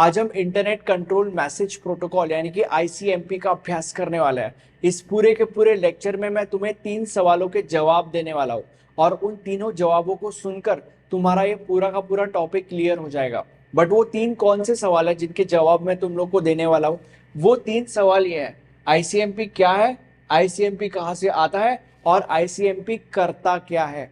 आज हम internet control message protocol यानी कि आईसीएमपी का अभ्यास करने वाला है। इस पूरे के पूरे लेक्चर में मैं तुम्हें 3 सवालों के जवाब देने वाला हूँ और उन तीनों जवाबों को सुनकर तुम्हारा ये पूरा का पूरा टॉपिक क्लियर हो जाएगा। बट वो 3 कौन से सवाल है जिनके जवाब मैं तुम लोग को देने वाला हूँ? वो 3 सवाल ये है, आईसीएमपी क्या है, आईसीएमपी कहाँ से आता है और आईसीएमपी करता क्या है।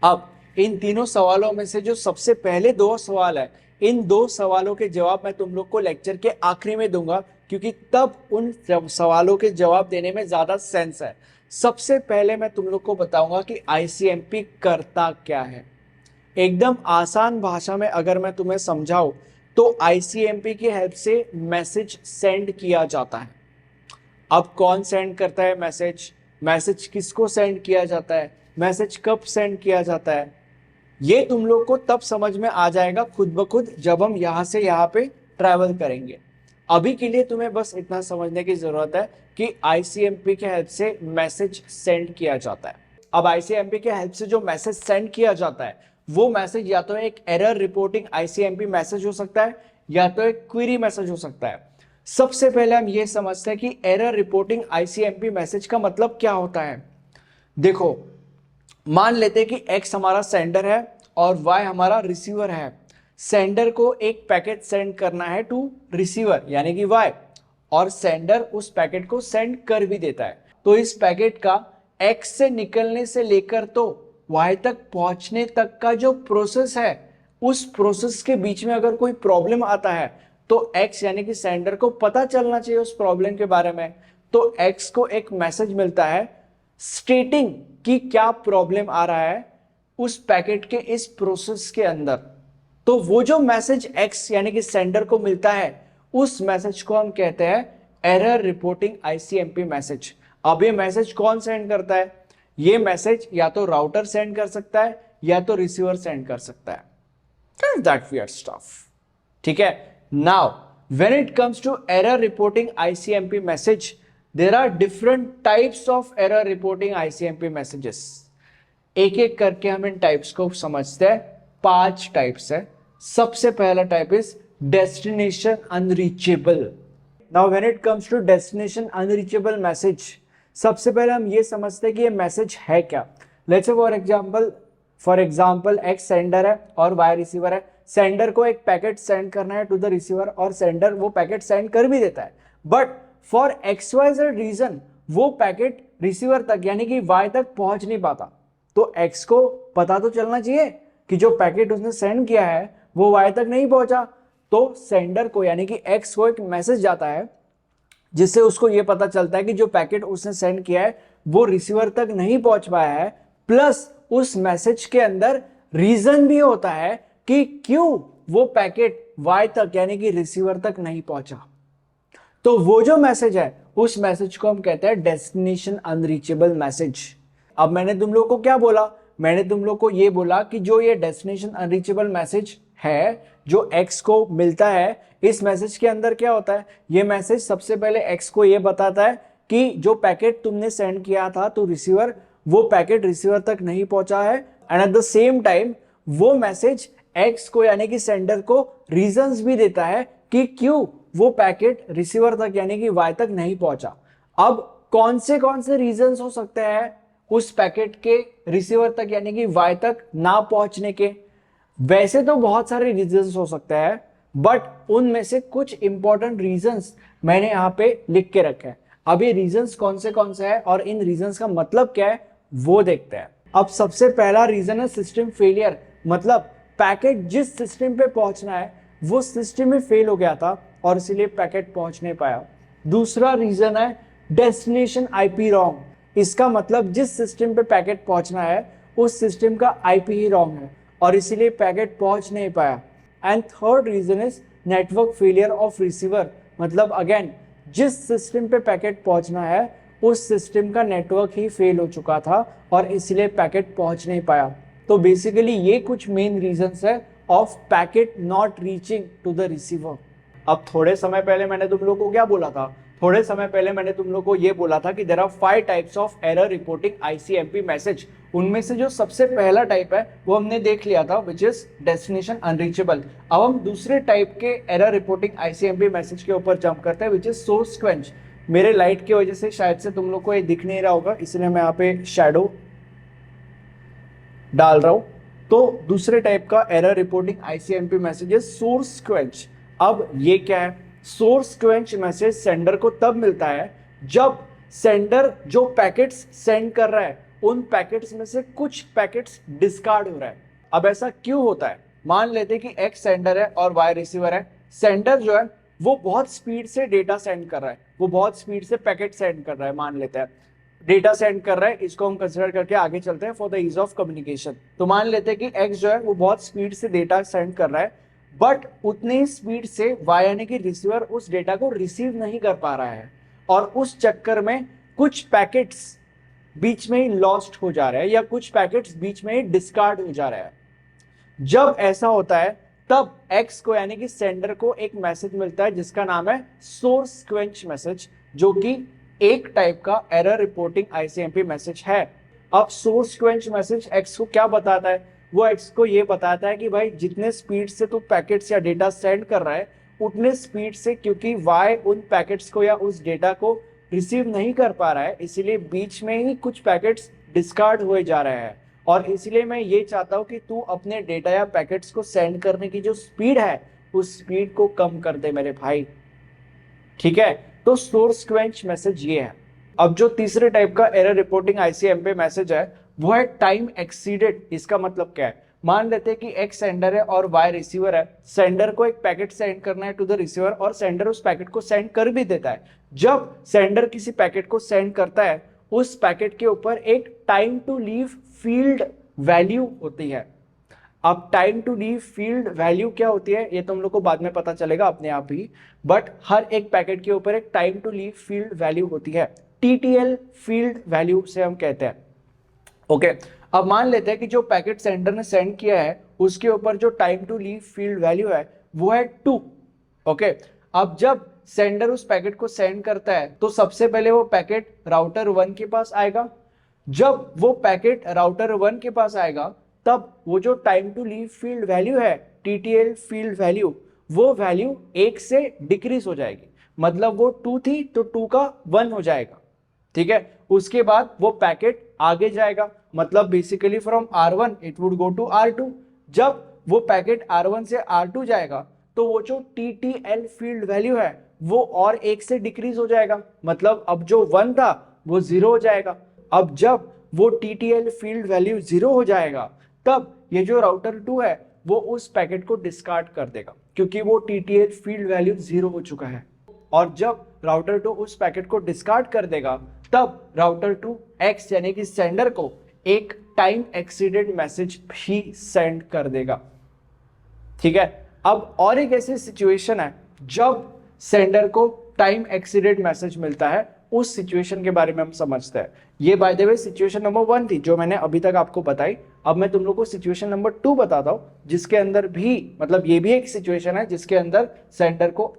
अब इन तीनों सवालों में से जो सबसे पहले 2 सवाल है, इन 2 सवालों के जवाब मैं तुम लोग को लेक्चर के आखिरी में दूंगा, क्योंकि तब उन सवालों के जवाब देने में ज्यादा सेंस है। सबसे पहले मैं तुम लोग को बताऊंगा कि आईसीएमपी करता क्या है। एकदम आसान भाषा में अगर मैं तुम्हें समझाऊं तो आईसीएमपी की हेल्प से मैसेज सेंड किया जाता है। अब कौन सेंड करता है मैसेज, मैसेज किसको सेंड किया जाता है, मैसेज कब सेंड किया जाता है, ये तुम लोग को तब समझ में आ जाएगा खुद ब खुद जब हम यहाँ से यहाँ पे ट्रैवल करेंगे। अभी के लिए तुम्हें बस इतना समझने की जरूरत है कि आईसीएमपी के हेल्प से मैसेज सेंड किया जाता है। अब आईसीएमपी के हेल्प से जो मैसेज सेंड किया जाता है वो मैसेज या तो एक एरर रिपोर्टिंग आईसीएमपी मैसेज हो सकता है या तो एक क्वेरी मैसेज हो सकता है। सबसे पहले हम ये समझते हैं कि एरर रिपोर्टिंग आईसीएमपी मैसेज का मतलब क्या होता है। देखो, मान लेते हैं कि x हमारा सेंडर है और y हमारा रिसीवर है। सेंडर को एक पैकेट सेंड करना है टू रिसीवर यानी कि y, और सेंडर उस पैकेट को सेंड कर भी देता है। तो इस पैकेट का x से निकलने से लेकर तो y तक पहुंचने तक का जो प्रोसेस है, उस प्रोसेस के बीच में अगर कोई प्रॉब्लम आता है तो x यानी कि सेंडर को पता चलना चाहिए उस प्रॉब्लम के बारे में। तो x को एक मैसेज मिलता है स्टेटिंग कि क्या प्रॉब्लम आ रहा है उस पैकेट के इस प्रोसेस के अंदर। तो वो जो मैसेज x यानी कि सेंडर को मिलता है उस मैसेज को हम कहते हैं एरर रिपोर्टिंग आईसीएमपी मैसेज। अब ये मैसेज कौन सेंड करता है? ये मैसेज या तो राउटर सेंड कर सकता है या तो रिसीवर सेंड कर सकता है। That weird stuff. ठीक है, now when it comes to error reporting ICMP message, there are different types of error reporting ICMP messages। एक एक करके हम इन टाइप्स को समझते हैं। 5 टाइप्स है। सबसे पहला type is destination unreachable. Now when it comes to destination unreachable message, सबसे पहले हम ये समझते हैं कि ये मैसेज है क्या। Let's say for example x sender है और वाई रिसीवर है। सेंडर को एक पैकेट सेंड करना है टू द रिसीवर और सेंडर वो पैकेट सेंड कर भी देता है, बट फॉर XYZ रीजन वो पैकेट रिसीवर तक यानी कि Y तक पहुंच नहीं पाता। तो X को पता तो चलना चाहिए कि जो पैकेट उसने सेंड किया है वो Y तक नहीं पहुंचा। तो सेंडर को यानी कि X को एक मैसेज जाता है जिससे उसको ये पता चलता है कि जो पैकेट उसने सेंड किया है वो रिसीवर तक नहीं पहुंच पाया है, प्लस उस मैसेज के अंदर रीजन भी होता है कि क्यों वो पैकेट Y तक यानी कि रिसीवर तक नहीं पहुंचा। तो वो जो मैसेज है उस मैसेज को हम कहते हैं डेस्टिनेशन अनरीचेबल मैसेज। अब मैंने तुम लोग को क्या बोला? मैंने तुम लोग को ये बोला कि जो ये डेस्टिनेशन अनरीचेबल मैसेज है जो X को मिलता है, इस मैसेज के अंदर क्या होता है? ये मैसेज सबसे पहले X को ये बताता है कि जो पैकेट तुमने सेंड किया था तो रिसीवर, वो पैकेट रिसीवर तक नहीं पहुंचा है। And at the same time वो मैसेज X को यानी कि सेंडर को रीजंस भी देता है कि क्यों वो पैकेट रिसीवर तक यानी कि Y तक नहीं पहुंचा। अब कौन से रीजंस हो सकते हैं उस पैकेट के रिसीवर तक यानी कि Y तक ना पहुंचने के? वैसे तो बहुत सारे रीजंस हो सकते हैं, बट उनमें से कुछ इंपॉर्टेंट रीजंस मैंने यहां पे लिख के रखे हैं। अब ये रीजंस कौन से हैं और इन रीजंस का मतलब क्या है वो देखते हैं। अब सबसे पहला रीजन है सिस्टम फेलियर, मतलब पैकेट जिस सिस्टम पे पहुंचना है वो सिस्टम में फेल हो गया था और इसीलिए पैकेट पहुंच नहीं पाया। दूसरा रीजन है डेस्टिनेशन आईपी रॉन्ग। इसका मतलब जिस सिस्टम पे पैकेट पहुंचना है उस सिस्टम का आईपी ही रॉन्ग है और इसीलिए पैकेट पहुंच नहीं पाया। And third reason is network failure of receiver, मतलब अगेन जिस सिस्टम पे पैकेट पहुंचना है उस सिस्टम का नेटवर्क ही फेल हो चुका था और इसीलिए पैकेट पहुंच नहीं पाया। तो बेसिकली ये कुछ मेन रीजंस है of packet not reaching to the receiver. अब थोड़े समय पहले मैंने तुम लोग को क्या बोला था? थोड़े समय पहले मैंने तुम लोग को ये बोला था कि there are 5 types of error reporting ICMP message. उनमें से जो सबसे पहला टाइप है वो हमने देख लिया था, विच इज डेस्टिनेशन अनरीचेबल। अब हम दूसरे टाइप के एरर रिपोर्टिंग आईसीएमपी मैसेज के ऊपर जंप करते हैं, विच इज सोर्स क्वेंच। मेरे लाइट की वजह से शायद से तुम लोग को ये दिख नहीं रहा होगा, इसलिए मैं यहाँ पे शैडो डाल रहा हूं। तो दूसरे टाइप का एरर रिपोर्टिंग आईसीएमपी मैसेज है सोर्स क्वेंच। अब ये क्या है? सोर्स क्वेंच मैसेज सेंडर को तब मिलता है जब सेंडर जो पैकेट्स सेंड कर रहा है उन पैकेट्स में से कुछ पैकेट्स डिस्कार्ड हो रहा है। अब ऐसा क्यों होता है? मान लेते हैं कि एक्स सेंडर है और वाई रिसीवर है। सेंडर जो है वो बहुत स्पीड से डेटा सेंड कर रहा है, वो बहुत स्पीड से पैकेट सेंड कर रहा है, मान लेते हैं डेटा सेंड कर रहा है, इसको हम कंसिडर करके आगे चलते हैं for the ease of communication. तो मान लेते हैं कि एक्स जो है वो बहुत स्पीड से डेटा सेंड कर रहा है, बट उतनी स्पीड से वाई यानी कि रिसीवर उस डेटा को रिसीव नहीं कर पा रहा है, और उस चक्कर में कुछ पैकेट्स बीच में ही लॉस्ट हो जा रहे हैं या कुछ पैकेट्स बीच में ही डिस्कार्ड हो जा रहे हैं। जब ऐसा होता है तब एक्स को यानी कि सेंडर को एक मैसेज मिलता है जिसका नाम है सोर्स क्वेंच मैसेज, जो कि एक टाइप का एरर रिपोर्टिंग आईसीएमपी मैसेज है। अब सोर्स क्वेंच मैसेज एक्स को क्या बताता है? वो एक्स को ये बताता है कि भाई जितने स्पीड से तू पैकेट्स या डेटा सेंड कर रहा है उतने स्पीड से, क्योंकि वाई उन पैकेट्स को या उस डेटा को रिसीव नहीं कर पा रहा है, इसीलिए बीच में ही कुछ पैकेट्स डिस्कार्ड हुए जा रहे हैं, और इसलिए मैं ये चाहता हूं कि तू अपने डेटा या पैकेट्स को सेंड करने की जो स्पीड है उस स्पीड को कम कर दे मेरे भाई। ठीक है, तो सोर्स क्वेंच मैसेज ये है। अब जो तीसरे टाइप का एरर रिपोर्टिंग आईसीएमपी मैसेज है वो है टाइम एक्सीडेड। इसका मतलब क्या है? मान लेते हैं कि एक्स सेंडर है और वाई रिसीवर है। सेंडर को एक पैकेट सेंड करना है टू द रिसीवर और सेंडर उस पैकेट को सेंड कर भी देता है। जब सेंडर किसी पैकेट को सेंड करता है उस पैकेट के ऊपर एक time to live field value होती है। अब time to live field value क्या होती है ये तुम लोग को बाद में पता चलेगा अपने आप ही, बट हर एक पैकेट के ऊपर एक time to live field value होती है, टीटीएल फील्ड वैल्यू से हम कहते हैं। ओके, अब मान लेते हैं कि जो पैकेट सेंडर ने सेंड किया है उसके ऊपर जो time to live field value है वो है 2। ओके, अब जब सेंडर उस पैकेट को सेंड करता है तो सबसे पहले वो पैकेट राउटर 1 के पास आएगा। जब वो पैकेट राउटर 1 के पास आएगा तब वो जो time to live field value है, टीटीएल फील्ड वैल्यू, वो वैल्यू 1 से डिक्रीज हो जाएगी। मतलब वो 2 थी तो 2 का 1 हो जाएगा। ठीक है, उसके बाद वो पैकेट आगे जाएगा, मतलब basically from R1 it would go to R2। जब वो पैकेट R1 से R2 जाएगा तो वो जो TTL फील्ड वैल्यू है वो और 1 से डिक्रीज हो जाएगा, मतलब अब जो 1 था वो 0 हो जाएगा। अब जब वो TTL फील्ड वैल्यू 0 हो जाएगा तब ये जो राउटर 2 है वो उस पैकेट को डिस्कार्ड कर देगा, क्योंकि वो TTL फील्ड वैल्यू 0 हो चुका है। और जब राउटर 2 उस पैकेट को डिस्कार्ड कर देगा तब राउटर 2 एक्स यानी कि सेंडर को एक टाइम एक्सीडेड मैसेज भी सेंड कर देगा। ठीक है, अब और एक ऐसी सिचुएशन है जब सेंडर को टाइम एक्सीडेड मैसेज मिलता है, उस सिचुएशन के बारे में हम समझते हैं। ये by the way situation number 1 थी जो मैंने अभी तक आपको बताई। अब मैं तुम लोग को सिचुएशन नंबर 2 बताता हूं, जिसके अंदर भी मतलब ये भी एक सिचुएशन है जिसके अंदर सेंडर को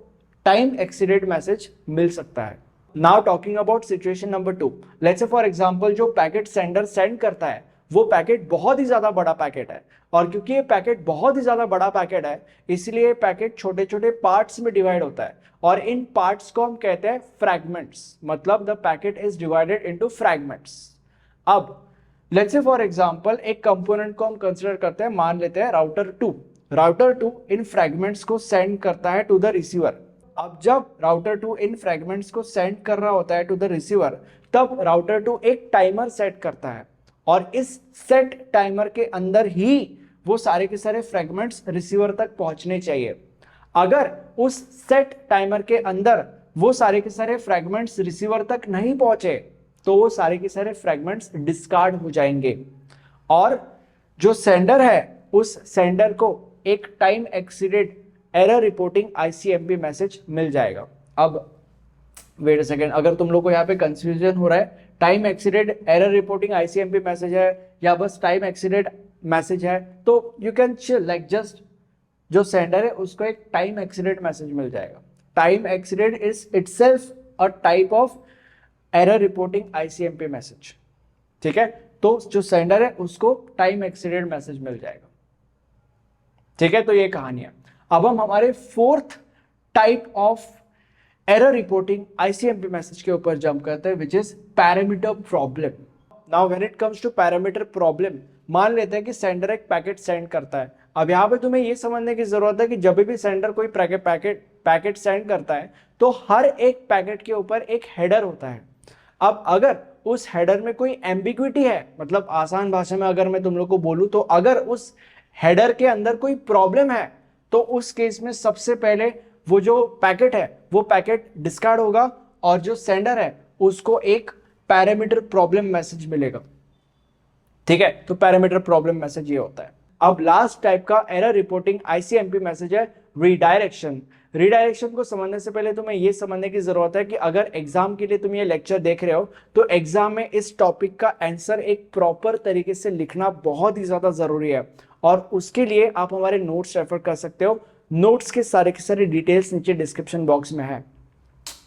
टाइम एक्सीडेड मैसेज मिल सकता है। Now talking about situation number 2, let's say for example जो पैकेट सेंडर सेंड करता है वो पैकेट बहुत ही ज्यादा बड़ा पैकेट है, और क्योंकि ये पैकेट बहुत ही ज्यादा बड़ा पैकेट है इसलिए पैकेट छोटे छोटे पार्ट्स में डिवाइड होता है, और इन पार्ट्स को हम कहते हैं फ्रैगमेंट्स। मतलब the packet is divided into fragments. अब लेट्स से फॉर एग्जांपल एक कंपोनेंट को हम कंसीडर करते हैं, मान लेते हैं राउटर 2। राउटर 2 इन फ्रैगमेंट्स को सेंड करता है टू द रिसीवर। अब जब राउटर 2 इन फ्रैगमेंट्स को सेंड कर रहा होता है टू द रिसीवर तब राउटर 2 एक टाइमर सेट करता है, और इस सेट टाइमर के अंदर ही वो सारे के सारे फ्रैगमेंट्स रिसीवर तक पहुंचने चाहिए। अगर उस सेट टाइमर के अंदर वो सारे के सारे फ्रैगमेंट्स रिसीवर तक नहीं पहुंचे तो वो सारे के सारे फ्रैगमेंट्स डिस्कार्ड हो जाएंगे, और जो सेंडर है उस सेंडर को एक time exceeded error reporting ICMP message मिल जाएगा। अब वेट अ सेकेंड, अगर तुम लोग को यहाँ पे कंफ्यूजन हो रहा है time exceeded error reporting ICMP message है या बस टाइम एक्सीडेड मैसेज है, तो you can chill, like just जो सेंडर है उसको एक टाइम एक्सीडेड मैसेज मिल जाएगा। Time exceeded is itself a type of error reporting ICMP message. ठीक है, तो जो सेंडर है उसको टाइम एक्सीडेंट मैसेज मिल जाएगा। ठीक है, तो ये कहानी है। अब हम हमारे fourth type of error reporting ICMP message के ऊपर जंप करते हैं, which is parameter problem. Now when it comes to parameter problem, मान लेते हैं कि सेंडर एक पैकेट सेंड करता है। अब यहाँ पे तुम्हें ये समझने की जरूरत है कि जब भी सेंडर कोई पैकेट सेंड करता है तो हर एक पैकेट के ऊपर एक हेडर होता है। अब अगर उस हेडर में कोई एम्बिग्विटी है, मतलब आसान भाषा में अगर मैं तुम लोग को बोलूं तो अगर उस हेडर के अंदर कोई प्रॉब्लम है तो उस केस में सबसे पहले वो जो पैकेट है वो पैकेट डिस्कार्ड होगा और जो सेंडर है उसको एक पैरामीटर प्रॉब्लम मैसेज मिलेगा। ठीक है, तो पैरामीटर प्रॉब्लम मैसेज ये होता है। अब लास्ट टाइप का एरर रिपोर्टिंग आईसीएमपी मैसेज है रीडायरेक्शन। रीडायरेक्शन को समझने से पहले तुम्हें यह समझने की जरूरत है कि अगर एग्जाम के लिए तुम ये लेक्चर देख रहे हो तो एग्जाम में इस टॉपिक का आंसर एक प्रॉपर तरीके से लिखना बहुत ही ज्यादा जरूरी है, और उसके लिए आप हमारे नोट्स रेफर कर सकते हो। नोट्स के सारे डिटेल्स नीचे डिस्क्रिप्शन बॉक्स में है।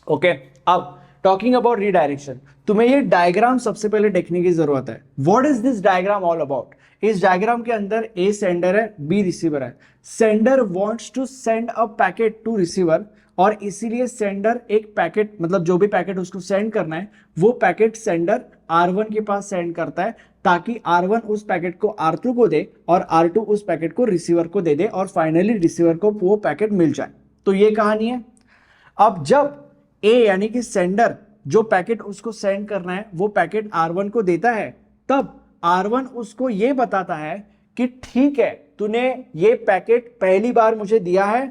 ओके, अब टॉकिंग अबाउट रीडायरेक्शन, तुम्हें ये डायग्राम सबसे पहले देखने की जरूरत है। What is this diagram all about? इस डायग्राम के अंदर ए सेंडर है, बी रिसीवर है। Sender wants to send a packet to receiver, और इसीलिए सेंडर एक पैकेट, मतलब जो भी पैकेट उसको सेंड करना है वो पैकेट सेंडर R1 के पास सेंड करता है, ताकि R1 उस पैकेट को R2 को दे और R2 उस पैकेट को रिसीवर को दे दे और फाइनली रिसीवर को वो पैकेट मिल जाए। तो ये कहानी है। अब जब ए यानी कि सेंडर जो पैकेट उसको सेंड करना है वो पैकेट R1 को देता है, तब R1 उसको ये बताता है कि ठीक है, तूने ये पैकेट पहली बार मुझे दिया है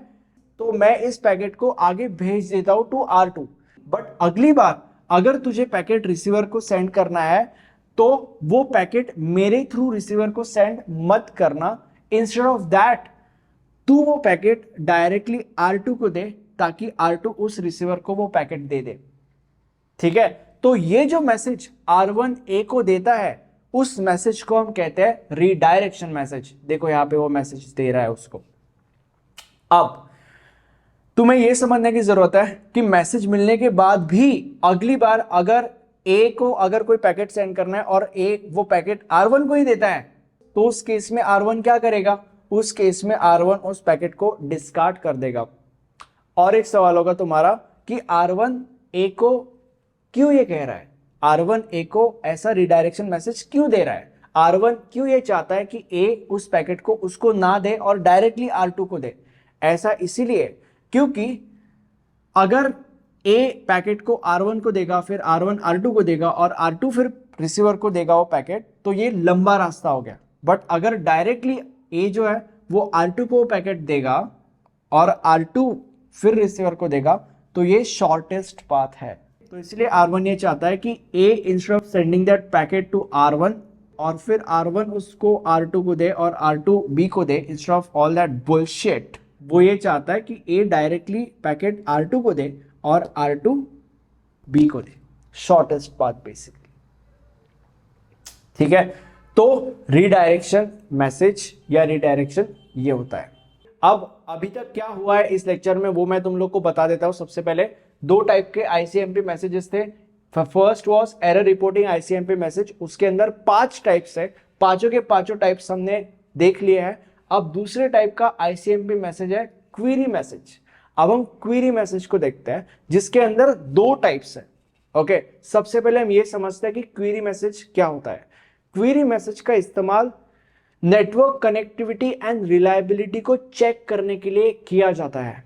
तो मैं इस पैकेट को आगे भेज देता हूं टू R2, बट अगली बार अगर तुझे पैकेट रिसीवर को सेंड करना है तो वो पैकेट मेरे थ्रू रिसीवर को सेंड मत करना। इंस्टेड ऑफ दैट तू वो पैकेट डायरेक्टली R2 को दे, ताकि R2 उस रिसीवर को वो पैकेट दे दे। ठीक है, तो ये जो मैसेज R1 A को देता है उस मैसेज को हम कहते हैं रीडायरेक्शन मैसेज। देखो यहां पे वो मैसेज दे रहा है उसको। अब तुम्हें यह समझने की जरूरत है कि मैसेज मिलने के बाद भी अगली बार अगर A को अगर कोई पैकेट सेंड करना है और A वो पैकेट R1 को ही देता है तो उस केस में R1 क्या करेगा? उस केस में R1 उस पैकेट को डिस्कार्ड कर देगा। और एक सवाल होगा तुम्हारा कि R1 A को क्यों ये कह रहा है, R1 A को ऐसा रिडायरेक्शन मैसेज क्यों दे रहा है? R1 क्यों ये चाहता है कि A उस पैकेट को उसको ना दे और डायरेक्टली R2 को दे? ऐसा इसीलिए क्योंकि अगर A पैकेट को R1 को देगा, फिर R1 R2 को देगा और R2 फिर रिसीवर को देगा वो पैकेट, तो ये लंबा रास्ता हो गया। बट अगर डायरेक्टली A जो है वो R2 को पैकेट देगा और R2 फिर रिसीवर को देगा, तो ये शॉर्टेस्ट पाथ है। तो इसलिए R1 ये चाहता है कि A instead of sending that packet to R1 और फिर R1 उसको R2 को दे और R2 B को दे, instead of all that bullshit, वो ये चाहता है कि A डायरेक्टली पैकेट R2 को दे और R2 B को दे। Shortest path basically. ठीक है, तो रीडायरेक्शन मैसेज या रीडायरेक्शन ये होता है। अब अभी तक क्या हुआ है इस लेक्चर में वो मैं तुम लोग को बता देता हूं। सबसे पहले दो टाइप के आईसीएमपी मैसेजेस थे। First was error reporting ICMP message, उसके अंदर 5 टाइप्स है, पांचों के पांचों टाइप्स हमने देख लिए हैं। अब दूसरे टाइप का आईसीएमपी मैसेज है क्वेरी मैसेज। अब हम क्वेरी मैसेज को देखते हैं जिसके अंदर 2 टाइप्स है। ओके, सबसे पहले हम ये समझते हैं कि क्वेरी मैसेज क्या होता है। क्वेरी मैसेज का इस्तेमाल नेटवर्क कनेक्टिविटी एंड रिलायबिलिटी को चेक करने के लिए किया जाता है।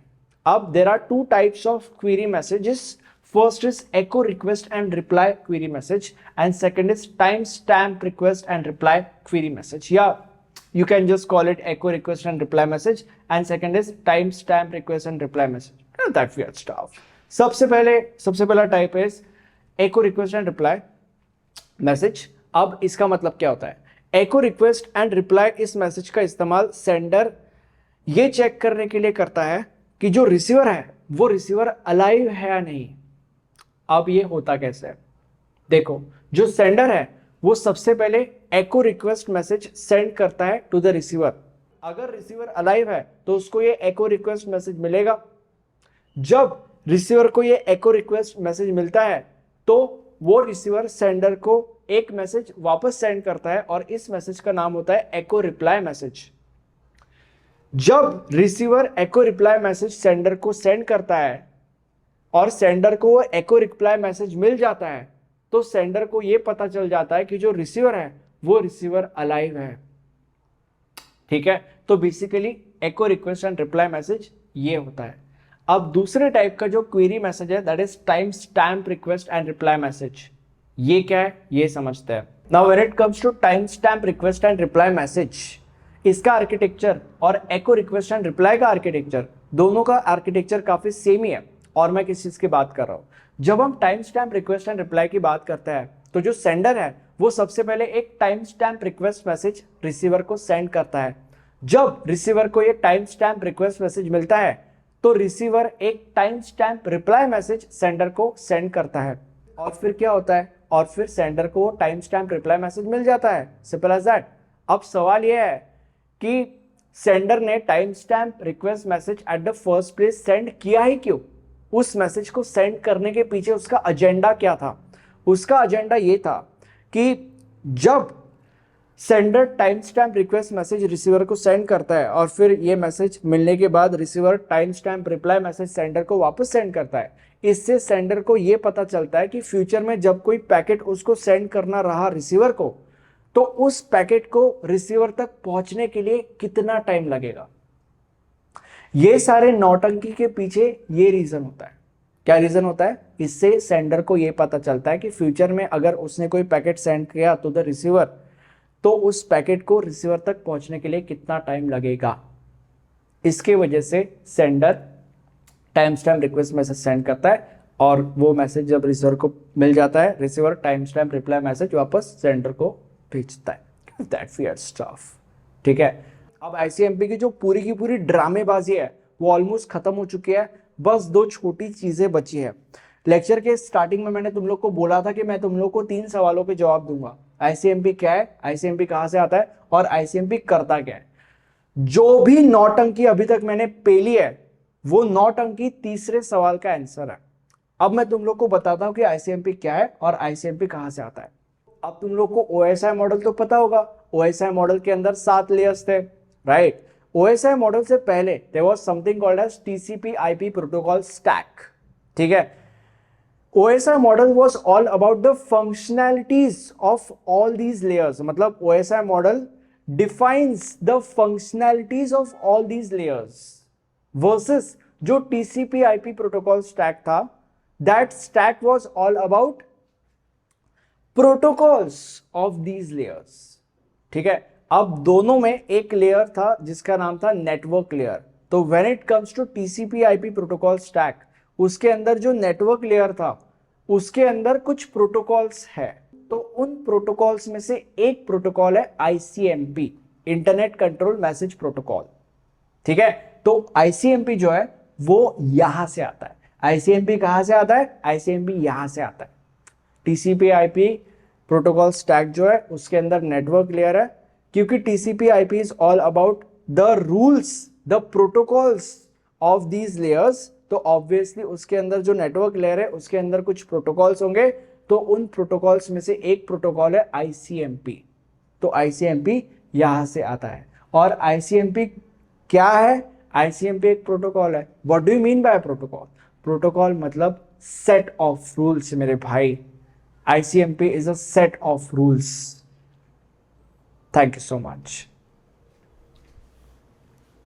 अब there are 2 types of query messages. First is echo request and reply query message and second is timestamp request and reply query message. Yeah, you can just call it echo request and reply message and second is timestamp request and reply message. That weird stuff. सबसे पहला type है echo request and reply message. अब इसका मतलब क्या होता है? echo request and reply इस मैसेज का इस्तेमाल सेंडर ये चेक करने के लिए करता है कि जो रिसीवर है वो रिसीवर अलाइव है या नहीं। अब ये होता कैसे है? देखो, जो सेंडर है वो सबसे पहले echo request मैसेज सेंड करता है टू द रिसीवर। अगर रिसीवर अलाइव है तो उसको ये echo request मैसेज मिलेगा। जब रिसीवर को ये एको रिक्वेस्ट मैसेज मिलता है तो वो रिसीवर सेंडर को एक मैसेज वापस सेंड करता है और इस मैसेज का नाम होता है एको रिप्लाई मैसेज। जब रिसीवर एको रिप्लाई मैसेज सेंडर को सेंड करता है और सेंडर को वो एको रिप्लाई मैसेज मिल जाता है तो सेंडर को ये पता चल जाता है कि जो रिसीवर है वो रिसीवर अलाइव है। ठीक है, तो basically echo request and reply message ये होता है। अब दूसरे टाइप का जो क्वेरी मैसेज है that is time stamp request and reply message. ये क्या है ये समझते हैं। Now when it comes to time stamp request and reply message, इसका आर्किटेक्चर और एको रिक्वेस्ट एंड रिप्लाई का आर्किटेक्चर, दोनों का आर्किटेक्चर काफी सेम ही है। और मैं किस चीज की बात कर रहा हूं, जब हम time stamp request and reply की बात करते हैं तो जो सेंडर है वो सबसे पहले एक time stamp request message receiver को सेंड करता है। जब रिसीवर को ये टाइम स्टैम्प रिक्वेस्ट मैसेज मिलता है तो रिसीवर एक time stamp reply message sender को सेंड करता है और फिर क्या होता है, और फिर सेंडर को टाइम स्टैम्प रिप्लाई मैसेज मिल जाता है। Simple as that. अब सवाल यह है कि सेंडर ने time stamp request message at the first place send किया ही क्यों? उस मैसेज को सेंड करने के पीछे उसका एजेंडा क्या था? उसका एजेंडा ये था कि जब sender time stamp request message receiver को सेंड करता है और फिर ये मैसेज मिलने के बाद receiver time stamp reply message sender को वापस सेंड करता है, इससे सेंडर को ये पता चलता है कि फ्यूचर में जब कोई पैकेट उसको सेंड करना रहा रिसीवर को तो उस पैकेट को रिसीवर तक पहुंचने के लिए कितना टाइम लगेगा। ये सारे नौटंकी के पीछे ये रीजन होता है। क्या रीजन होता है? इससे सेंडर को ये पता चलता है कि फ्यूचर में अगर उसने कोई पैकेट सेंड किया तो द रिसीवर, तो उस पैकेट को रिसीवर तक पहुंचने के लिए कितना टाइम लगेगा। इसके वजह से sender time stamp request message send करता है और वो मैसेज जब रिसीवर को मिल जाता है receiver time stamp reply message वापस सेंडर को भेजता है। That weird stuff. ठीक है, अब आईसीएमपी की जो पूरी की पूरी ड्रामेबाजी है वो ऑलमोस्ट खत्म हो चुकी है। बस दो छोटी चीजें बची है। लेक्चर के स्टार्टिंग में मैंने तुम लोग को बोला था कि मैं तुम लोग को 3 सवालों के जवाब दूंगा। आईसीएमपी क्या है, आईसीएमपी कहां से आता है और आईसीएमपी करता क्या है। जो भी नौटंकी अभी तक मैंने पेली है वो नौटंकी तीसरे सवाल का आंसर है। अब मैं तुम लोग को बताता हूं कि आईसीएमपी क्या है और आईसीएमपी कहां से आता है। अब तुम लोग को ओएसआई मॉडल तो पता होगा। ओएसआई मॉडल के अंदर 7 लेयर्स थे, राइट। ओएसआई मॉडल से पहले there was something called as TCP IP protocol stack. ठीक है, OSI model was all about the functionalities of all these layers. मतलब OSI model defines the functionalities of all these layers versus जो TCP/IP protocol stack था, that stack was all about protocols of these layers. ठीक है, अब दोनों में एक layer था जिसका नाम था नेटवर्क लेयर। तो when it comes to TCP/IP protocol stack, उसके अंदर जो नेटवर्क लेयर था उसके अंदर कुछ प्रोटोकॉल्स है। तो उन प्रोटोकॉल्स में से एक प्रोटोकॉल है ICMP, internet control message protocol. ठीक है, तो आईसीएमपी जो है वो यहां से आता है। आईसीएमपी कहां से आता है? आईसीएमपी यहां से आता है। टीसीपी आईपी प्रोटोकॉल स्टैक जो है उसके अंदर नेटवर्क लेयर है, क्योंकि TCP IP is all about the rules, the protocols of these layers. तो ऑब्वियसली उसके अंदर जो नेटवर्क लेयर है उसके अंदर कुछ प्रोटोकॉल्स होंगे। तो उन प्रोटोकॉल्स में से एक प्रोटोकॉल है आईसीएमपी। तो आईसीएमपी यहां से आता है। और आईसीएमपी क्या है? आईसीएमपी एक प्रोटोकॉल है। What do you mean by protocol? Protocol मतलब सेट ऑफ रूल्स मेरे भाई। ICMP is a set of rules. Thank you so much.